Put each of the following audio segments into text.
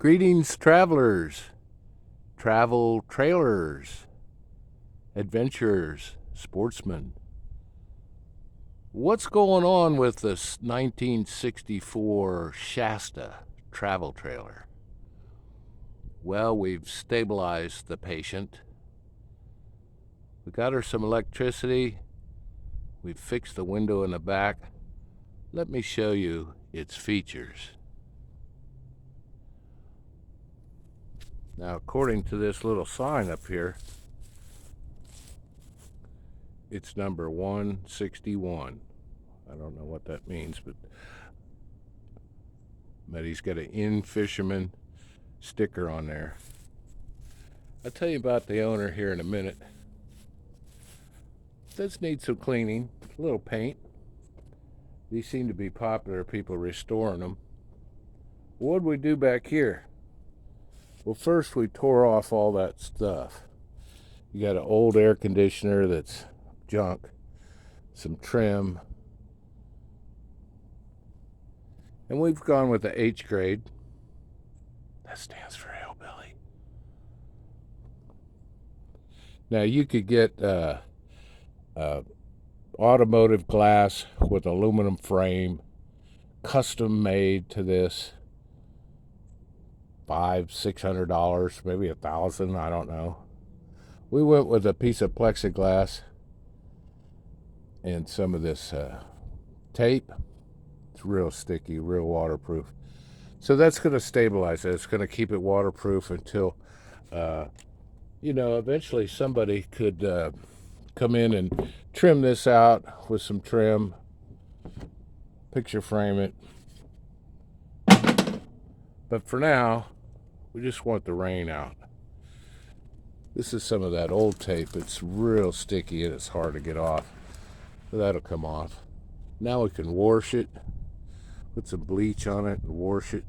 Greetings, travelers, travel trailers, adventurers, sportsmen. What's going on with this 1964 Shasta travel trailer? Well, we've stabilized the patient. We got her some electricity. We've fixed the window in the back. Let me show you its features. Now, according to this little sign up here, it's number 161. I don't know what that means, but he's got an in fisherman sticker on there. I'll tell you about the owner here in a minute. Does need some cleaning, a little paint. These seem to be popular, people restoring them. What'd we do back here? Well, first we tore off all that stuff. You got an old air conditioner that's junk, some trim, and we've gone with the H grade. That stands for hillbilly. Now you could get automotive glass with aluminum frame, custom made to this. $500-600, maybe $1,000, I don't know. We went with a piece of plexiglass and some of this tape. It's real sticky, real waterproof. So that's going to stabilize it. It's going to keep it waterproof until, eventually somebody could come in and trim this out with some trim, picture frame it. But for now, we just want the rain out. This is some of that old tape. It's real sticky and it's hard to get off. So that'll come off. Now we can wash it. Put some bleach on it and wash it.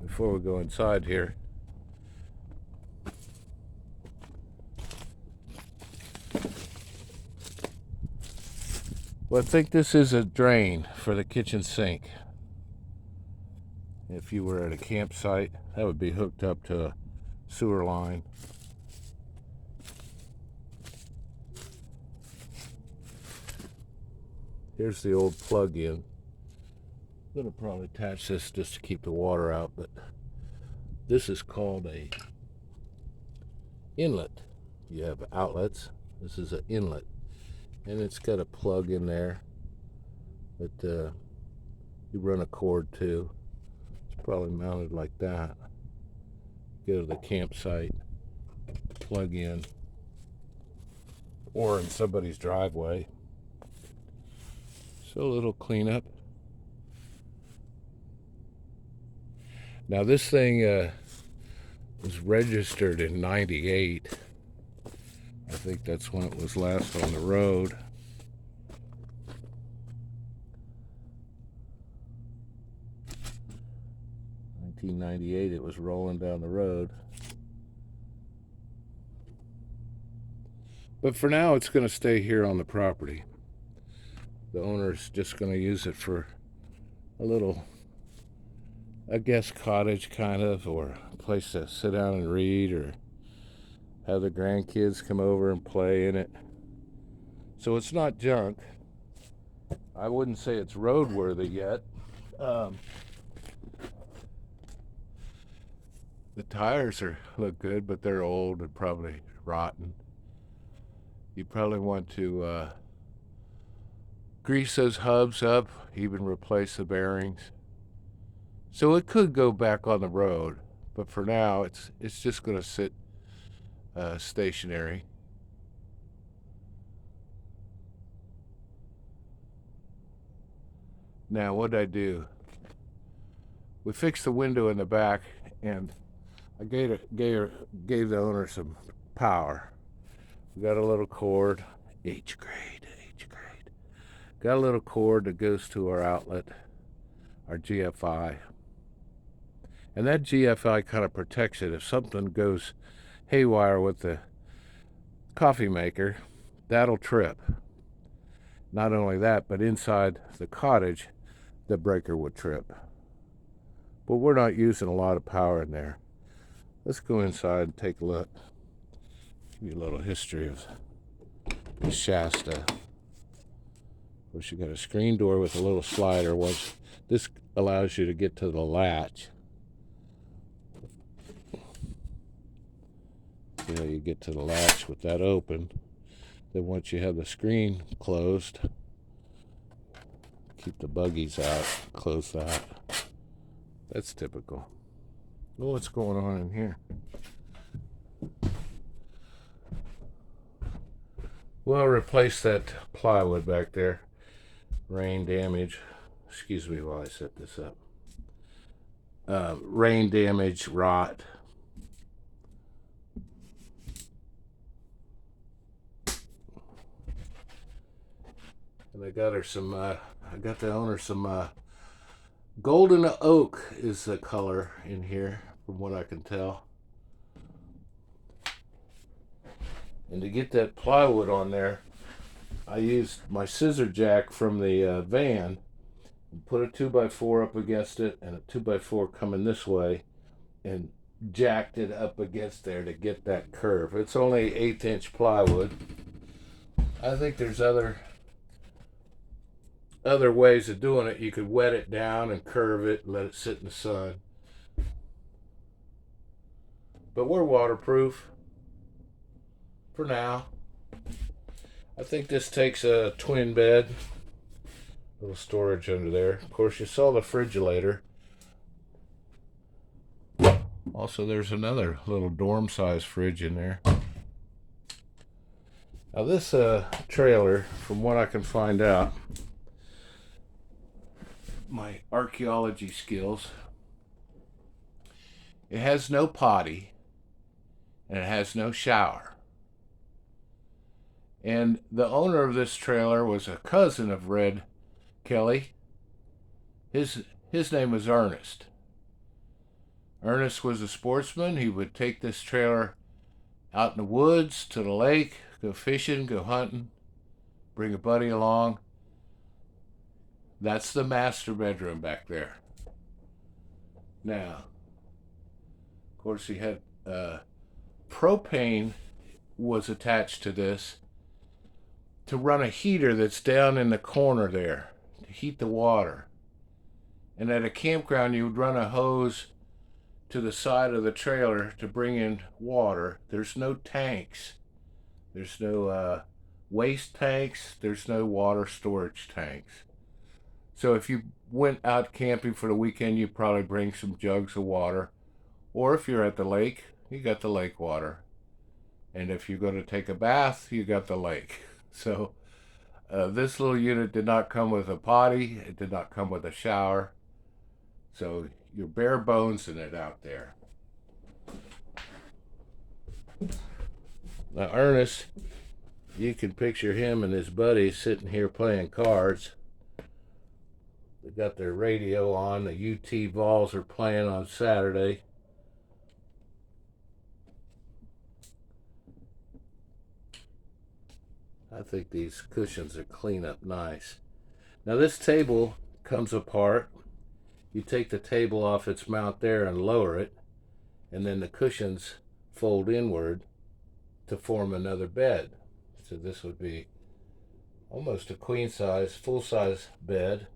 Before we go inside here. Well, I think this is a drain for the kitchen sink. If you were at a campsite, that would be hooked up to a sewer line. Here's the old plug-in. I'm gonna probably attach this just to keep the water out, but this is called a inlet. You have outlets. This is an inlet, and it's got a plug in there that you run a cord to. Probably mounted like that. Go to the campsite, plug in, or in somebody's driveway. So a little cleanup. Now this thing was registered in '98. I think that's when it was last on the road. 1998, it was rolling down the road. But for now, it's going to stay here on the property. The owner's just going to use it for a little, I guess, cottage kind of, or a place to sit down and read, or have the grandkids come over and play in it. So it's not junk. I wouldn't say it's roadworthy yet. The tires look good, but they're old and probably rotten. You probably want to grease those hubs up, even replace the bearings. So it could go back on the road, but for now, it's just going to sit stationary. Now, what did I do? We fixed the window in the back, and I gave the owner some power. We got a little cord, H grade. Got a little cord that goes to our outlet, our GFI. And that GFI kind of protects it. If something goes haywire with the coffee maker, that'll trip. Not only that, but inside the cottage, the breaker would trip. but we're not using a lot of power in there. Let's go inside and take a look. Give you a little history of the Shasta. Of course, you got a screen door with a little slider. This allows you to get to the latch. See how you get to the latch with that open. Then once you have the screen closed, keep the buggies out, close that. That's typical. Well, what's going on in here? Well, replace that plywood back there. Rain damage. Excuse me while I set this up. Rain damage, rot. And I got her some, I got the owner some golden oak is the color in here, from what I can tell. And to get that plywood on there, I used my scissor jack from the van and put a 2x4 up against it and a 2x4 coming this way and jacked it up against there to get that curve. It's only 1/8 plywood. I think there's other ways of doing it. You could wet it down and curve it and let it sit in the sun. But we're waterproof for now. I think this takes a twin bed. A little storage under there. Of course, you saw the refrigerator. Also, there's another little dorm size fridge in there. Now this trailer, from what I can find out, my archaeology skills, it has no potty and it has no shower. And the owner of this trailer was a cousin of Red Kelley. His name was Ernest. Ernest was a sportsman. He would take this trailer out in the woods to the lake, go fishing, go hunting, bring a buddy along. That's the master bedroom back there. Now, of course, he had propane was attached to this to run a heater that's down in the corner there to heat the water. And at a campground, you would run a hose to the side of the trailer to bring in water. There's no tanks. There's no waste tanks. There's no water storage tanks. So if you went out camping for the weekend, you'd probably bring some jugs of water. Or if you're at the lake, you got the lake water. And if you're going to take a bath, you got the lake. So this little unit did not come with a potty. It did not come with a shower. So you're bare bones in it out there. Now Ernest, you can picture him and his buddies sitting here playing cards. They got their radio on. The UT Vols are playing on Saturday. I think these cushions are clean up nice. Now this table comes apart. You take the table off its mount there and lower it, and then the cushions fold inward to form another bed. So this would be almost a queen size, full size bed.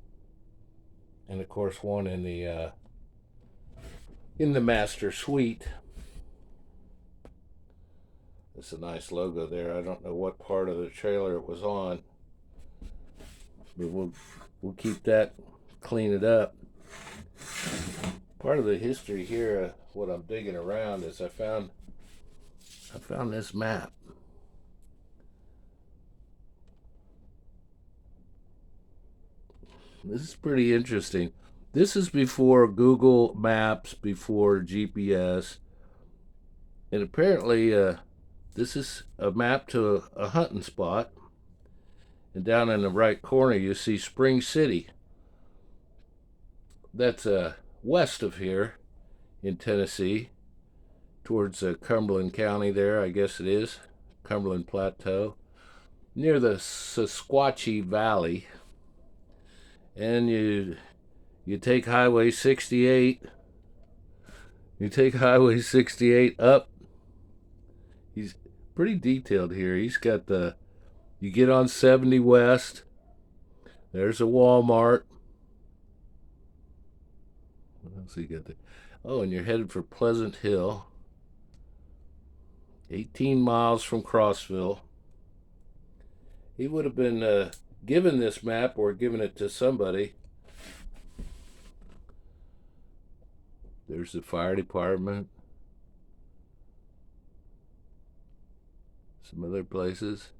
And of course one in the master suite. It's a nice logo there. I don't know what part of the trailer it was on, but we'll keep that, clean it up. Part of the history here, what I'm digging around, is I found this map. This is pretty interesting. This is before Google Maps, before GPS, and apparently this is a map to a hunting spot. And down in the right corner you see Spring City. That's west of here in Tennessee, towards Cumberland County there, I guess it is, Cumberland Plateau, near the Sequatchie Valley. And you take Highway 68 You take Highway 68 up. He's pretty detailed here. He's got you get on 70 West. There's a Walmart. What else you got there? Oh, and you're headed for Pleasant Hill. 18 miles from Crossville. He would have been given this map or given it to somebody. There's the fire department. Some other places.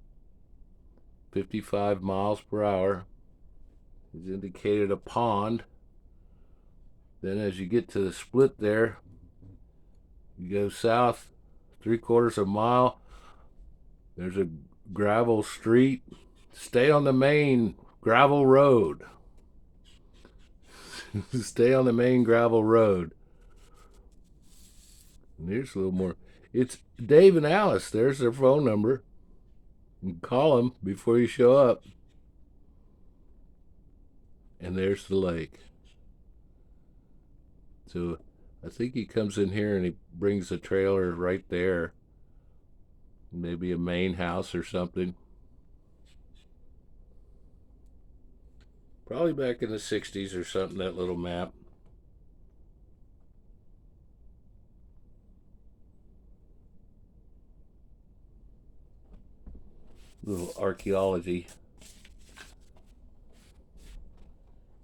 55 miles per hour. He's indicated a pond. Then as you get to the split there, you go south 3/4 of a mile. There's a gravel street. Stay on the main gravel road. Stay on the main gravel road. And here's a little more. It's Dave and Alice. There's their phone number. You can call them before you show up. And there's the lake. So I think he comes in here and he brings the trailer right there. Maybe a main house or something. Probably back in the 60s or something, that little map. Little archaeology.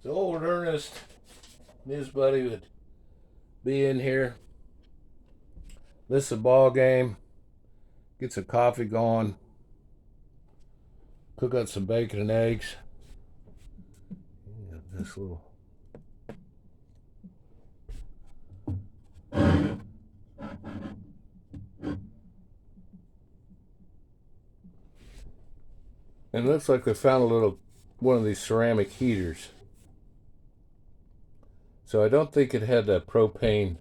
So old Ernest and his buddy would be in here, miss a ball game, get some coffee going, cook up some bacon and eggs. Yeah, this little. And it looks like they found one of these ceramic heaters. So I don't think it had a propane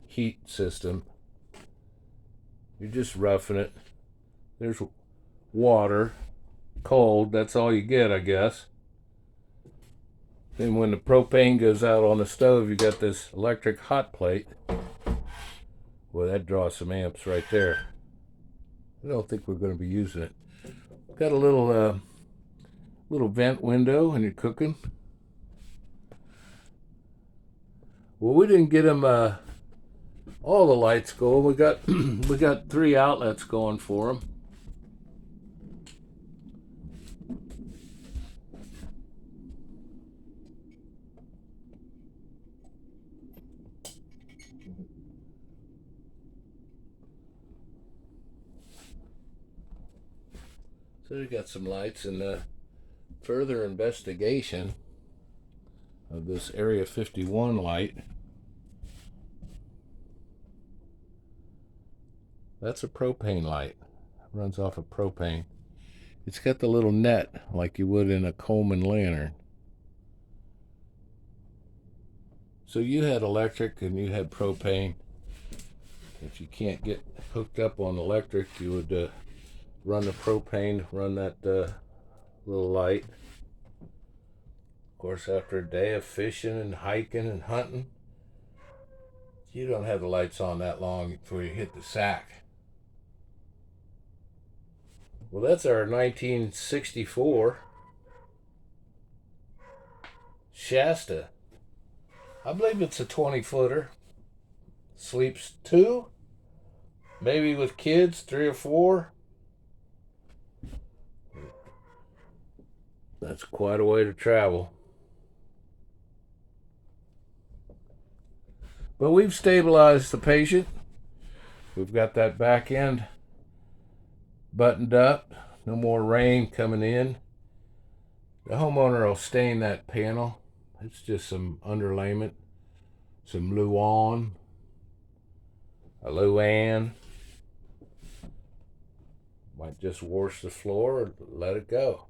heat system. You're just roughing it. There's water, cold, that's all you get, I guess. Then when the propane goes out on the stove, you got this electric hot plate. Well, that draws some amps right there. I don't think we're going to be using it. Got a little vent window and you're cooking. Well, we didn't get them all the lights going. We got 3 outlets going for them. So we got some lights and further investigation of this Area 51 light. That's a propane light. It runs off of propane. It's got the little net like you would in a Coleman lantern. So you had electric and you had propane. If you can't get hooked up on electric, you would run the propane, run that little light. Of course, after a day of fishing and hiking and hunting, you don't have the lights on that long before you hit the sack. Well, that's our 1964 Shasta. I believe it's a 20-footer. Sleeps 2, maybe with kids 3 or 4. That's quite a way to travel. But we've stabilized the patient. We've got that back end buttoned up. No more rain coming in. The homeowner will stain that panel. It's just some underlayment, some Luan, a Luan. Might just wash the floor or let it go.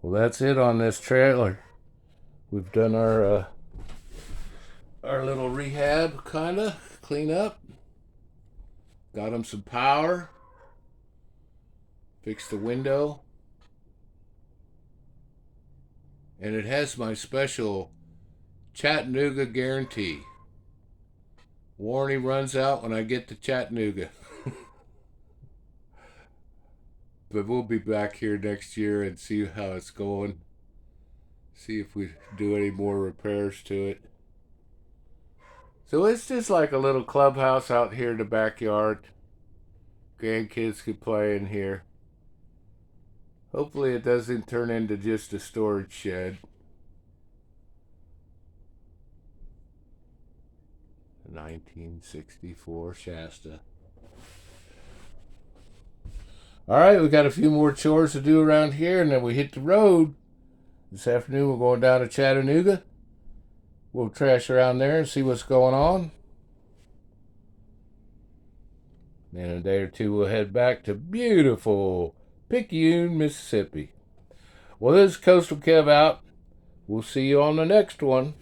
Well, that's it on this trailer. We've done our little rehab, kinda clean up. Got him some power. Fixed the window. And it has my special Chattanooga guarantee. Warranty runs out when I get to Chattanooga. But we'll be back here next year and see how it's going. See if we do any more repairs to it. So it's just like a little clubhouse out here in the backyard. Grandkids can play in here. Hopefully it doesn't turn into just a storage shed. 1964 Shasta. Alright, we got a few more chores to do around here and then we hit the road. This afternoon we're going down to Chattanooga. We'll trash around there and see what's going on. In a day or two we'll head back to beautiful Picayune, Mississippi. Well, this is Coastal Kev out. We'll see you on the next one.